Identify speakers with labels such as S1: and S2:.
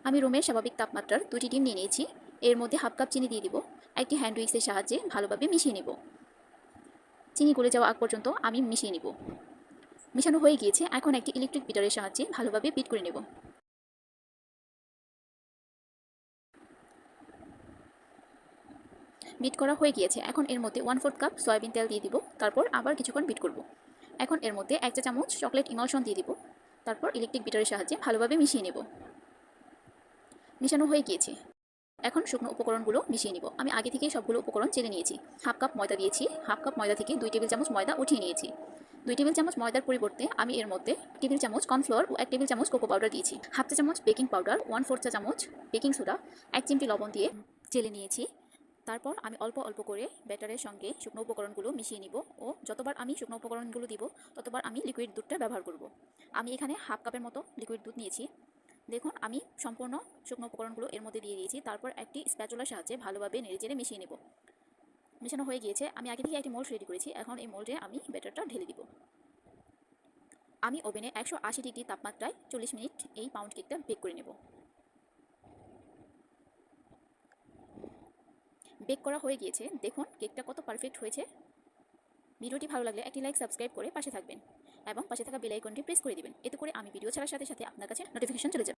S1: আমি রুমের স্বাভাবিক তাপমাত্রার 2টি ডিম নিয়ে নিয়েছি। এর মধ্যে হাফ কাপ চিনি দিয়ে দিব। একটি হ্যান্ড উইক্সের সাহায্যে ভালোভাবে মিশিয়ে নেব। চিনি গলে যাওয়া আগ পর্যন্ত আমি মিশিয়ে নেব। মেশানো হয়ে গিয়েছে, এখন একটি ইলেকট্রিক বিটারের সাহায্যে ভালোভাবে বিট করে নেব। বিট করা হয়ে গিয়েছে, এখন এর মধ্যে 1/4 কাপ সয়াবিন তেল দিয়ে দিব। তারপর আবার কিছুক্ষণ বিট করব। এখন এর মধ্যে 1 চা চামচ চকলেট ইমালশন দিয়ে দিব। তারপর ইলেকট্রিক বিটারের সাহায্যে ভালোভাবে মিশিয়ে নেব। মেশানো হয়ে গিয়েছে, এখন শুকনো উপকরণগুলো মিশিয়ে নিব। আমি আগে থেকেই সবগুলো উপকরণ চেলে নিয়েছি। হাফ কাপ ময়দা দিয়েছি। হাফ কাপ ময়দা থেকে 2 টেবিল চামচ ময়দা উঠিয়ে নিয়েছি। 2 টেবিল চামচ ময়দার পরিবর্তে আমি এর মধ্যে 1 টেবিল চামচ কর্নফ্লোর ও 1 টেবিল চামচ কোকো পাউডার দিয়েছি। হাফ চা চামচ বেকিং পাউডার, 1/4 চা চামচ বেকিং সোডা, 1 চিমটি লবণ দিয়ে চেলে নিয়েছি। তারপর আমি অল্প অল্প করে ব্যাটারের সঙ্গে শুকনো উপকরণগুলো মিশিয়ে নিব ও যতবার আমি শুকনো উপকরণগুলো দিব ততবার আমি লিকুইড দুধটা ব্যবহার করব। আমি এখানে হাফ কাপের মতো লিকুইড দুধ নিয়েছি। দেখুন, আমি সম্পূর্ণ শুকনো উপকরণগুলো এর মধ্যে দিয়ে দিয়েছি। তারপর একটি স্প্যাচুলার সাহায্যে ভালোভাবে নেড়েচেড়ে মিশিয়ে নেব। মেশানো হয়ে গিয়েছে, আমি আগে থেকে একটি মোল্ড রেডি করেছি। এখন এই মোল্ডে আমি ব্যাটারটা ঢেলে দিব। আমি ওভেনে 180 ডিগ্রি তাপমাত্রায় 40 মিনিট এই পাউন্ড কেকটা বেক করে নেব। বেক করা হয়ে গিয়েছে, দেখুন কেকটা কত পারফেক্ট হয়েছে। ভিডিওটি ভালো লাগলে একটি লাইক, সাবস্ক্রাইব করে পাশে থাকবেন এবং পাশে থাকা বেল আইকনটি প্রেস করে দিবেন। এতে করে আমি ভিডিও ছাড়ার সাথে সাথে আপনার কাছে নোটিফিকেশন চলে যাবে।